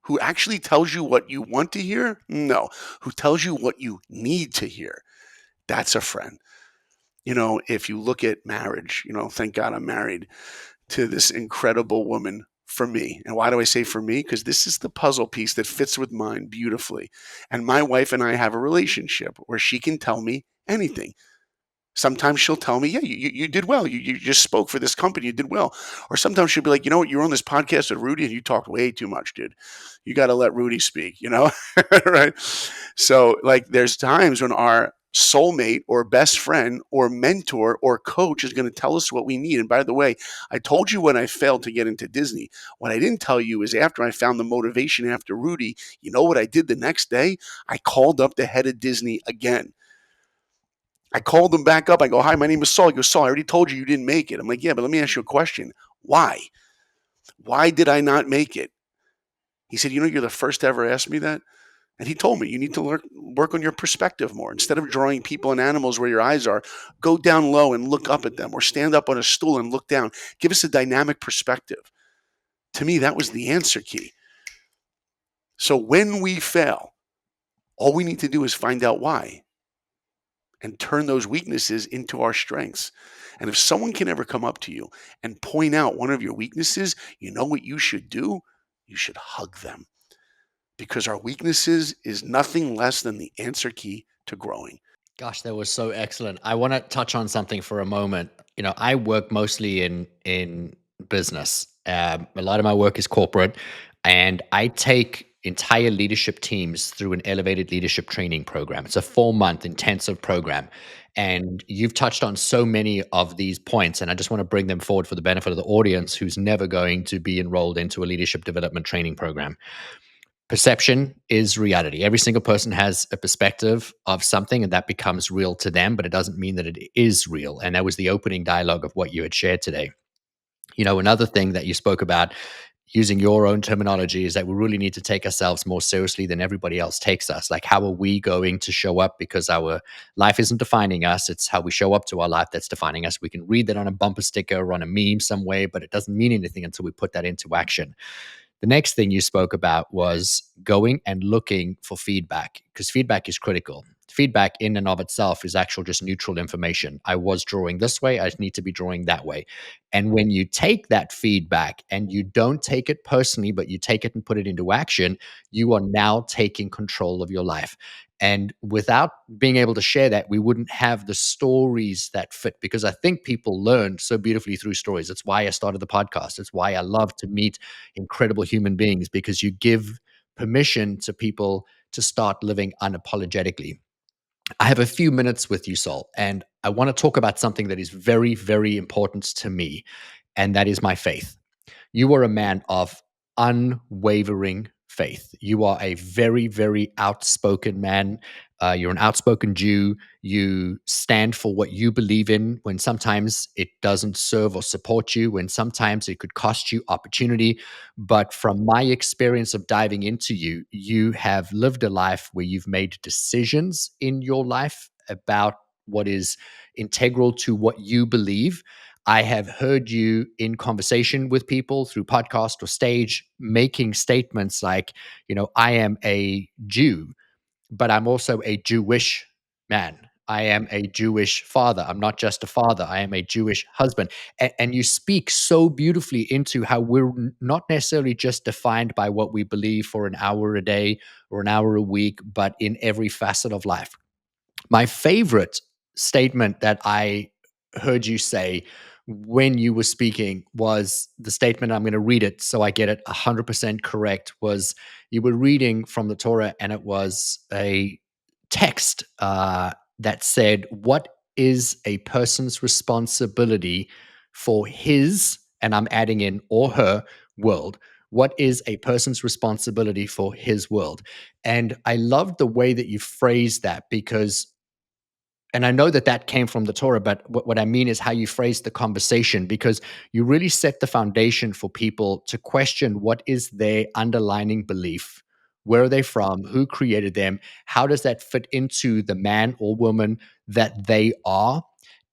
who actually tells you what you want to hear, no, who tells you what you need to hear, that's a friend. If you look at marriage, thank God I'm married to this incredible woman for me. And why do I say for me? Because this is the puzzle piece that fits with mine beautifully. And my wife and I have a relationship where she can tell me anything. Sometimes she'll tell me, yeah, you did well. You just spoke for this company. You did well. Or sometimes she'll be like, you know what? You're on this podcast with Rudi and you talked way too much, dude. You got to let Rudi speak, right? So there's times when our soulmate or best friend or mentor or coach is going to tell us what we need. And by the way, I told you when I failed to get into Disney. What I didn't tell you is after I found the motivation after Rudi, you know what I did the next day? I called up the head of Disney again. I called him back up. I go, hi, my name is Saul. He goes, Saul, I already told you didn't make it. I'm like, yeah, but let me ask you a question. Why? Why did I not make it? He said, you're the first to ever ask me that. And he told me, you need to work on your perspective more. Instead of drawing people and animals where your eyes are, go down low and look up at them, or stand up on a stool and look down. Give us a dynamic perspective. To me, that was the answer key. So when we fail, all we need to do is find out why and turn those weaknesses into our strengths. And if someone can ever come up to you and point out one of your weaknesses, you know what you should do? You should hug them. Because our weaknesses is nothing less than the answer key to growing. Gosh, that was so excellent. I want to touch on something for a moment. I work mostly in business. A lot of my work is corporate, and I take entire leadership teams through an elevated leadership training program. It's a 4-month intensive program. And you've touched on so many of these points, and I just want to bring them forward for the benefit of the audience who's never going to be enrolled into a leadership development training program. Perception is reality. Every single person has a perspective of something, and that becomes real to them, but it doesn't mean that it is real. And that was the opening dialogue of what you had shared today. Another thing that you spoke about using your own terminology is that we really need to take ourselves more seriously than everybody else takes us. Like, how are we going to show up? Because our life isn't defining us. It's how we show up to our life that's defining us. We can read that on a bumper sticker or on a meme some way, but it doesn't mean anything until we put that into action. The next thing you spoke about was going and looking for feedback, because feedback is critical. Feedback in and of itself is actual just neutral information. I was drawing this way, I need to be drawing that way. And when you take that feedback and you don't take it personally, but you take it and put it into action, you are now taking control of your life. And without being able to share that, we wouldn't have the stories that fit, because I think people learn so beautifully through stories. That's why I started the podcast. It's why I love to meet incredible human beings, because you give permission to people to start living unapologetically. I have a few minutes with you, Saul, and I want to talk about something that is very, very important to me, and that is my faith. You are a man of unwavering faith. You are a very, very outspoken man. You're an outspoken Jew. You stand for what you believe in when sometimes it doesn't serve or support you, when sometimes it could cost you opportunity. But from my experience of diving into you, you have lived a life where you've made decisions in your life about what is integral to what you believe. I have heard you in conversation with people through podcast or stage making statements like, I am a Jew, but I'm also a Jewish man. I am a Jewish father. I'm not just a father. I am a Jewish husband. And you speak so beautifully into how we're not necessarily just defined by what we believe for an hour a day or an hour a week, but in every facet of life. My favorite statement that I heard you say when you were speaking was the statement, I'm going to read it so I get it 100% correct, was you were reading from the Torah, and it was a text that said, what is a person's responsibility for his, and I'm adding in, or her world? What is a person's responsibility for his world? And I loved the way that you phrased that, because and I know that that came from the Torah, but what I mean is how you phrase the conversation, because you really set the foundation for people to question what is their underlying belief, where are they from, who created them, how does that fit into the man or woman that they are.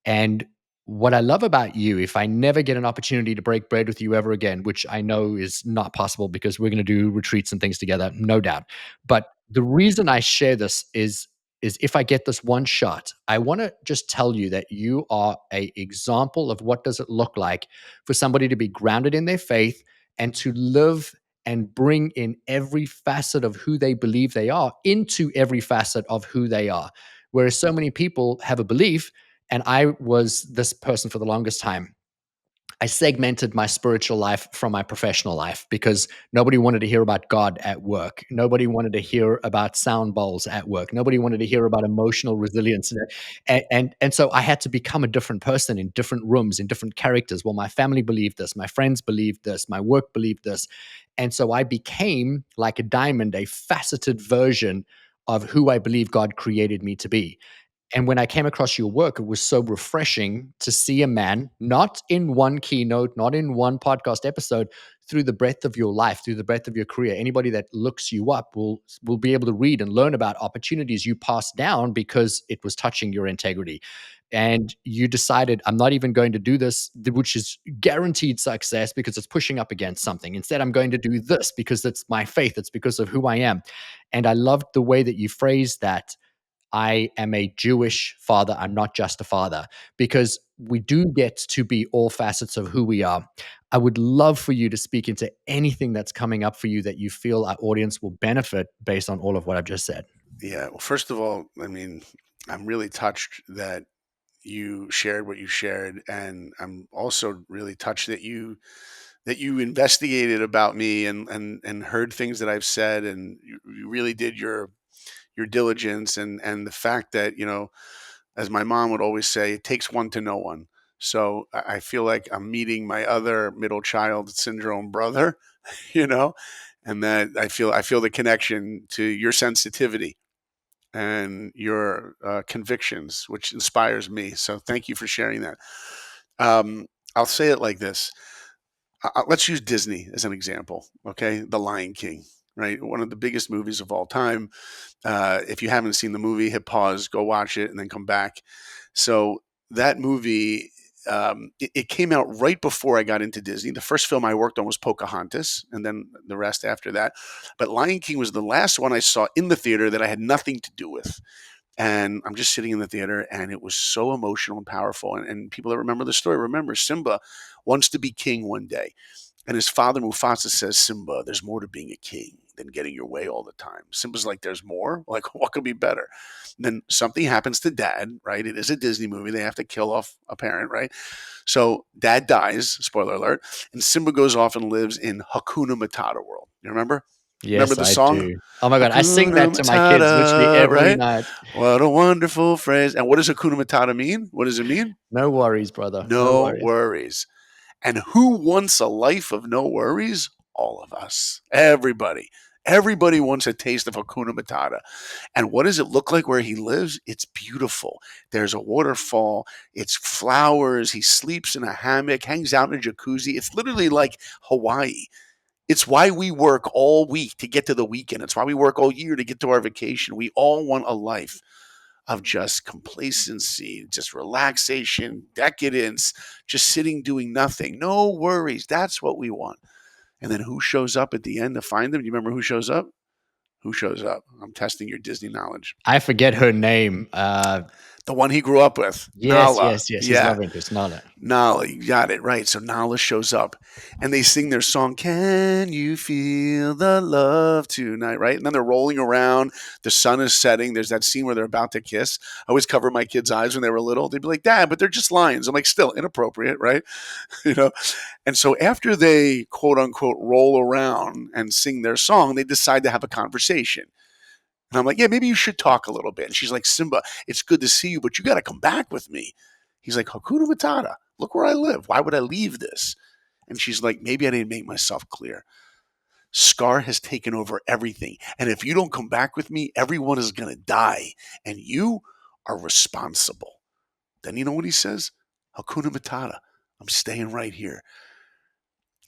And what I love about you, if I never get an opportunity to break bread with you ever again, which I know is not possible because we're going to do retreats and things together, no doubt. But the reason I share this is if I get this one shot, I want to just tell you that you are a example of what does it look like for somebody to be grounded in their faith and to live and bring in every facet of who they believe they are into every facet of who they are. Whereas so many people have a belief, and I was this person for the longest time. I segmented my spiritual life from my professional life because nobody wanted to hear about God at work. Nobody wanted to hear about sound bowls at work. Nobody wanted to hear about emotional resilience. And so I had to become a different person in different rooms, in different characters. Well, my family believed this, my friends believed this, my work believed this. And so I became like a diamond, a faceted version of who I believe God created me to be. And when I came across your work, it was so refreshing to see a man, not in one keynote, not in one podcast episode, through the breadth of your life, through the breadth of your career. Anybody that looks you up will be able to read and learn about opportunities you passed down because it was touching your integrity. And you decided, I'm not even going to do this, which is guaranteed success because it's pushing up against something. Instead, I'm going to do this because it's my faith. It's because of who I am. And I loved the way that you phrased that. I am a Jewish father. I'm not just a father, because we do get to be all facets of who we are. I would love for you to speak into anything that's coming up for you that you feel our audience will benefit based on all of what I've just said. Yeah. Well, first of all, I mean, I'm really touched that you shared what you shared, and I'm also really touched that you investigated about me and heard things that I've said, and you really did your diligence, and the fact that, as my mom would always say, it takes one to know one. So I feel like I'm meeting my other middle child syndrome brother, you know, and that I feel the connection to your sensitivity and your convictions, which inspires me. So thank you for sharing that. I'll say it like this. Let's use Disney as an example. Okay, The Lion King, right? One of the biggest movies of all time. If you haven't seen the movie, hit pause, go watch it, and then come back. So that movie, it came out right before I got into Disney. The first film I worked on was Pocahontas, and then the rest after that. But Lion King was the last one I saw in the theater that I had nothing to do with. And I'm just sitting in the theater, and it was so emotional and powerful. And people that remember the story remember Simba wants to be king one day. And his father, Mufasa, says, Simba, there's more to being a king than getting your way all the time. Simba's like, there's more? Like, what could be better? And then something happens to dad, right? It is a Disney movie. They have to kill off a parent, right? So dad dies, spoiler alert, and Simba goes off and lives in Hakuna Matata world. You remember? Remember Yes, the I song? do. Oh my God, I sing Hakuna that to my kids literally Matata, every right? night. What a wonderful phrase. And what does Hakuna Matata mean? What does it mean? No worries, brother. No No worries. worries. And who wants a life of no worries? All of us. Everybody. Everybody wants a taste of Hakuna Matata. And what does it look like where he lives? It's beautiful. There's a waterfall. It's flowers. He sleeps in a hammock, hangs out in a jacuzzi. It's literally like Hawaii. It's why we work all week to get to the weekend. It's why we work all year to get to our vacation. We all want a life of just complacency, just relaxation, decadence, just sitting doing nothing. No worries. That's what we want. And then who shows up at the end to find them? Do you remember who shows up? Who shows up? I'm testing your Disney knowledge. I forget her name. The one he grew up with, Yes, Nala. yes, yes. His Yeah. love interest, Nala. Nala, you got it right. So Nala shows up and they sing their song, Can You Feel the Love Tonight, right? And then they're rolling around. The sun is setting. There's that scene where they're about to kiss. I always cover my kids' eyes when they were little. They'd be like, Dad, but they're just lions. I'm like, still inappropriate, right? And so after they, quote unquote, roll around and sing their song, they decide to have a conversation. And I'm like, yeah, maybe you should talk a little bit. And she's like, Simba, it's good to see you, but you got to come back with me. He's like, Hakuna Matata, look where I live. Why would I leave this? And she's like, maybe I didn't make myself clear. Scar has taken over everything. And if you don't come back with me, everyone is going to die. And you are responsible. Then you know what he says? Hakuna Matata, I'm staying right here.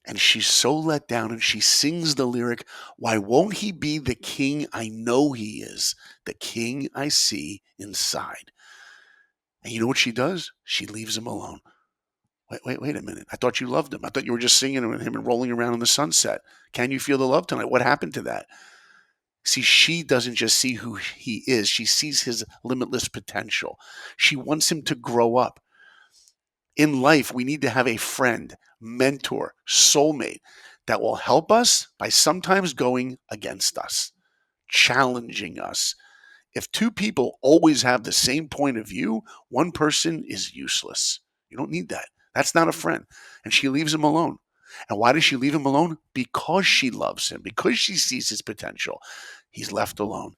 And she's so let down, and she sings the lyric, why won't he be the king I know he is, the king I see inside? And you know what she does? She leaves him alone. Wait a minute. I thought you loved him. I thought you were just singing with him and rolling around in the sunset. Can you feel the love tonight? What happened to that? See, she doesn't just see who he is. She sees his limitless potential. She wants him to grow up. In life, we need to have a friend, mentor, soulmate that will help us by sometimes going against us, challenging us. If two people always have the same point of view, one person is useless. You don't need that. That's not a friend. And she leaves him alone. And why does she leave him alone? Because she loves him, because she sees his potential. He's left alone.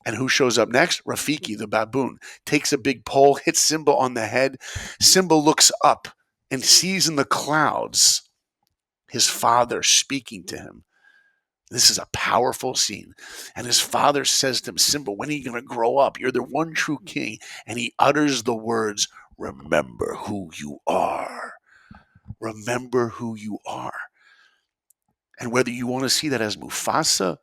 And who shows up next? Rafiki, the baboon, takes a big pole, hits Simba on the head. Simba looks up and sees in the clouds his father speaking to him. This is a powerful scene. And his father says to him, Simba, when are you going to grow up? You're the one true king. And he utters the words, remember who you are. Remember who you are. And whether you want to see that as Mufasa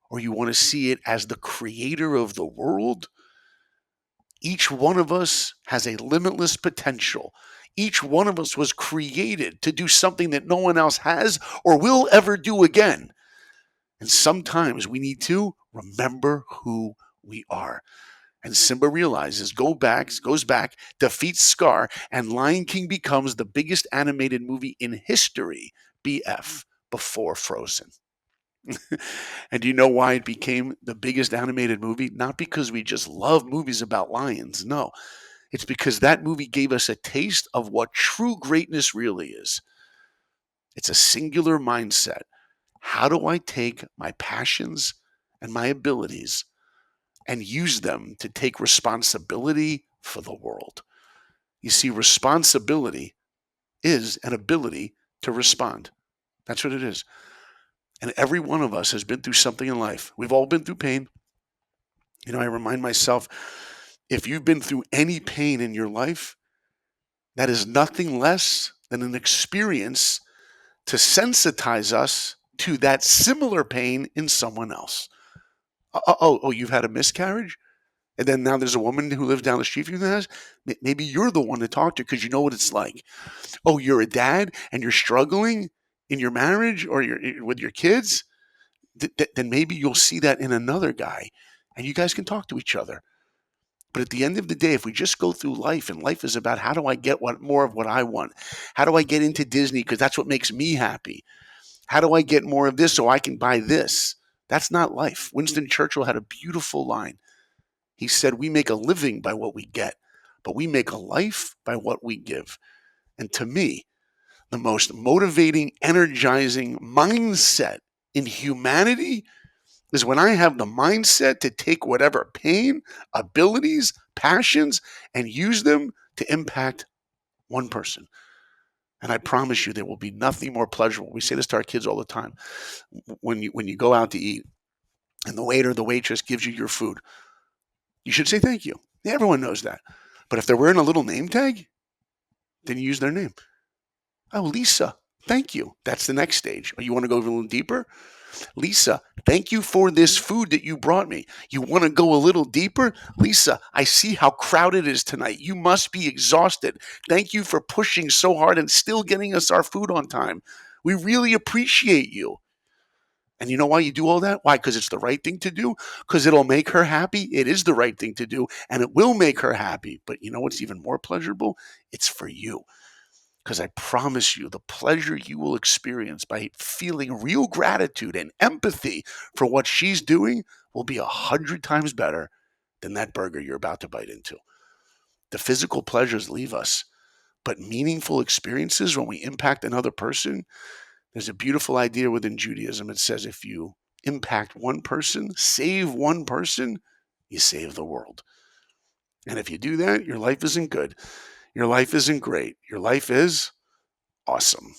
or you want to see it as the creator of the world, each one of us has a limitless potential. Each one of us was created to do something that no one else has or will ever do again. And sometimes we need to remember who we are. And Simba realizes, goes back, defeats Scar, and Lion King becomes the biggest animated movie in history, BF, before Frozen. And do you know why it became the biggest animated movie? Not because we just love movies about lions. No, It's because that movie gave us a taste of what true greatness really is. It's a singular mindset. How do I take my passions and my abilities and use them to take responsibility for the world? You see, responsibility is an ability to respond. That's what it is. And every one of us has been through something in life. We've all been through pain. I remind myself, if you've been through any pain in your life, that is nothing less than an experience to sensitize us to that similar pain in someone else. You've had a miscarriage? And then now there's a woman who lives down the street from you that has? Maybe you're the one to talk to because you know what it's like. Oh, you're a dad and you're struggling in your marriage or with your kids? Then maybe you'll see that in another guy and you guys can talk to each other. But at the end of the day, if we just go through life, and life is about how do I get more of what I want? How do I get into Disney because that's what makes me happy? How do I get more of this so I can buy this? That's not life. Winston Churchill had a beautiful line. He said, we make a living by what we get, but we make a life by what we give. And to me, the most motivating, energizing mindset in humanity is when I have the mindset to take whatever pain, abilities, passions, and use them to impact one person. And I promise you, there will be nothing more pleasurable. We say this to our kids all the time. When you go out to eat and the waiter, the waitress gives you your food, you should say thank you. Everyone knows that. But if they're wearing a little name tag, then you use their name. Oh, Lisa, thank you. That's the next stage. Oh, you want to go a little deeper? Lisa, thank you for this food that you brought me. You want to go a little deeper? Lisa, I see how crowded it is tonight. You must be exhausted. Thank you for pushing so hard and still getting us our food on time. We really appreciate you. And you know why you do all that? Why? Because it's the right thing to do? Because it'll make her happy? It is the right thing to do, and it will make her happy. But you know what's even more pleasurable? It's for you. Because I promise you, the pleasure you will experience by feeling real gratitude and empathy for what she's doing will be 100 times better than that burger you're about to bite into. The physical pleasures leave us, but meaningful experiences when we impact another person, there's a beautiful idea within Judaism. It says if you impact one person, save one person, you save the world. And if you do that, your life isn't good. Your life isn't great. Your life is awesome.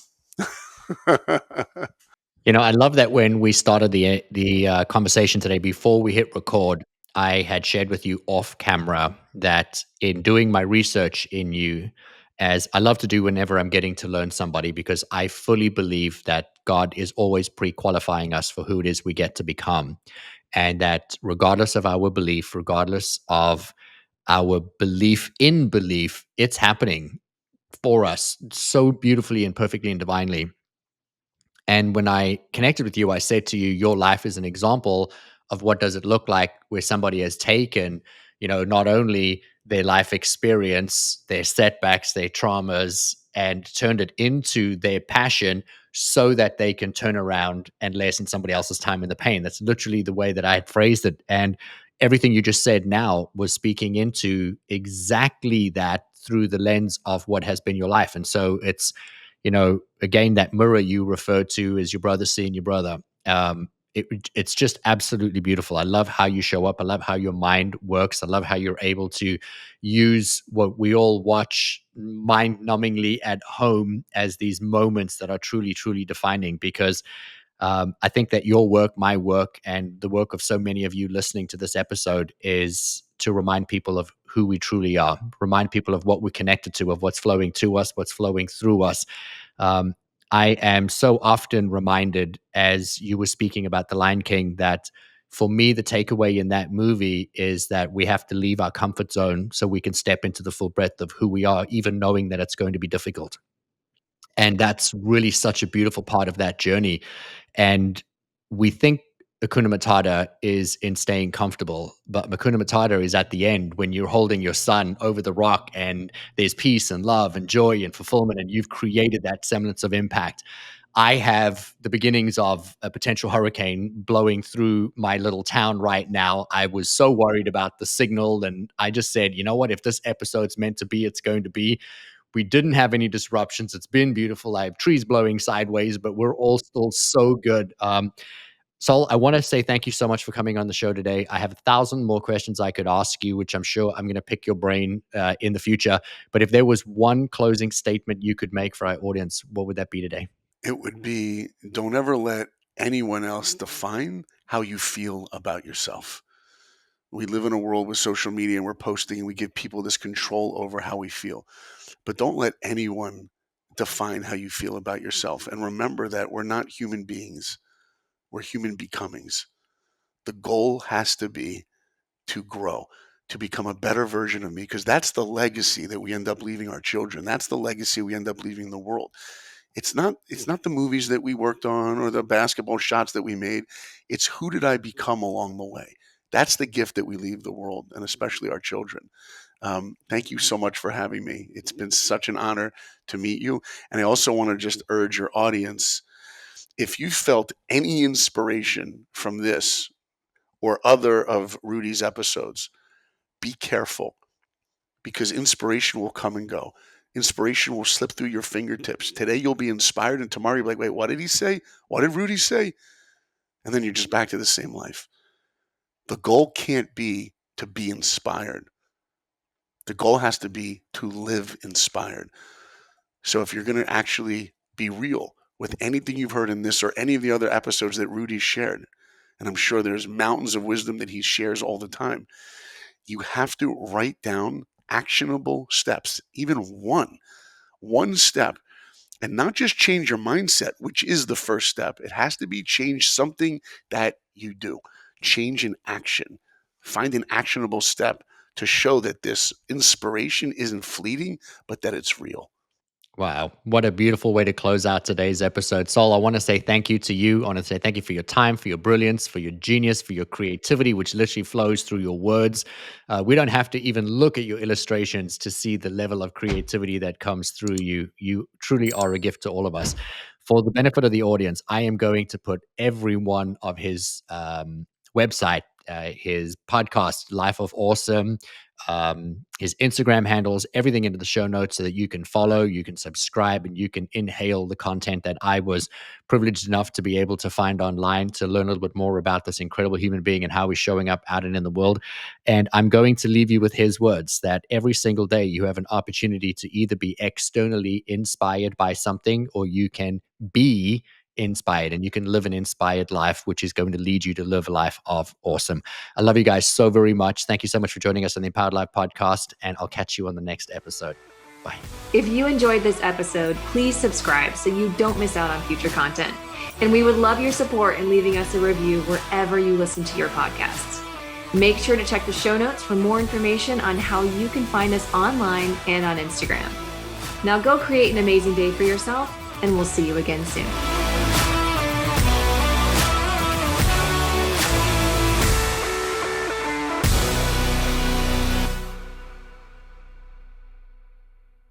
I love that when we started the conversation today, before we hit record, I had shared with you off camera that in doing my research in you, as I love to do whenever I'm getting to learn somebody, because I fully believe that God is always pre-qualifying us for who it is we get to become. And that regardless of our belief, regardless of our belief in belief, it's happening for us so beautifully and perfectly and divinely. And when I connected with you, I said to you, your life is an example of what does it look like where somebody has taken, not only their life experience, their setbacks, their traumas, and turned it into their passion so that they can turn around and lessen somebody else's time in the pain. That's literally the way that I had phrased it. And everything you just said now was speaking into exactly that through the lens of what has been your life. And so it's, again, that mirror you referred to as your brother seeing your brother. It's just absolutely beautiful. I love how you show up. I love how your mind works. I love how you're able to use what we all watch mind-numbingly at home as these moments that are truly, truly defining. Because I think that your work, my work, and the work of so many of you listening to this episode is to remind people of who we truly are, remind people of what we're connected to, of what's flowing to us, what's flowing through us. Um, I am so often reminded, as you were speaking about The Lion King, that for me, the takeaway in that movie is that we have to leave our comfort zone so we can step into the full breadth of who we are, even knowing that it's going to be difficult. And that's really such a beautiful part of that journey. And we think Hakuna Matata is in staying comfortable, but Hakuna Matata is at the end when you're holding your son over the rock and there's peace and love and joy and fulfillment, and you've created that semblance of impact. I have the beginnings of a potential hurricane blowing through my little town right now. I was so worried about the signal, and I just said, you know what, if this episode's meant to be, it's going to be. We didn't have any disruptions. It's been beautiful. I have trees blowing sideways, but we're all still so good. Saul, I want to say thank you so much for coming on the show today. I have 1,000 more questions I could ask you, which I'm sure I'm going to pick your brain in the future. But if there was one closing statement you could make for our audience, what would that be today? It would be, don't ever let anyone else define how you feel about yourself. We live in a world with social media and we're posting and we give people this control over how we feel. But don't let anyone define how you feel about yourself. And remember that we're not human beings. We're human becomings. The goal has to be to grow, to become a better version of me, because that's the legacy that we end up leaving our children. That's the legacy we end up leaving the world. It's not the movies that we worked on or the basketball shots that we made. It's who did I become along the way? That's the gift that we leave the world, and especially our children. Thank you so much for having me. It's been such an honor to meet you. And I also want to just urge your audience, if you felt any inspiration from this or other of Rudi's episodes, be careful, because inspiration will come and go. Inspiration will slip through your fingertips. Today you'll be inspired, and tomorrow you'll be like, wait, what did he say? What did Rudi say? And then you're just back to the same life. The goal can't be to be inspired. The goal has to be to live inspired. So if you're going to actually be real with anything you've heard in this or any of the other episodes that Rudi shared, and I'm sure there's mountains of wisdom that he shares all the time, you have to write down actionable steps, even one step, and not just change your mindset, which is the first step. It has to be change something that you do. Change in action. Find an actionable step to show that this inspiration isn't fleeting, but that it's real. Wow. What a beautiful way to close out today's episode. Saul, I want to say thank you to you. I want to say thank you for your time, for your brilliance, for your genius, for your creativity, which literally flows through your words. We don't have to even look at your illustrations to see the level of creativity that comes through you. You truly are a gift to all of us. For the benefit of the audience, I am going to put every one of his website, his podcast, Life of Awesome, his Instagram handles, everything into the show notes so that you can follow, you can subscribe, and you can inhale the content that I was privileged enough to be able to find online to learn a little bit more about this incredible human being and how he's showing up out and in the world. And I'm going to leave you with his words that every single day you have an opportunity to either be externally inspired by something, or you can be inspired, and you can live an inspired life, which is going to lead you to live a life of awesome. I love you guys so very much. Thank you so much for joining us on the InPowered Life Podcast, and I'll catch you on the next episode. Bye. If you enjoyed this episode, please subscribe so you don't miss out on future content. And we would love your support in leaving us a review wherever you listen to your podcasts. Make sure to check the show notes for more information on how you can find us online and on Instagram. Now go create an amazing day for yourself, and we'll see you again soon.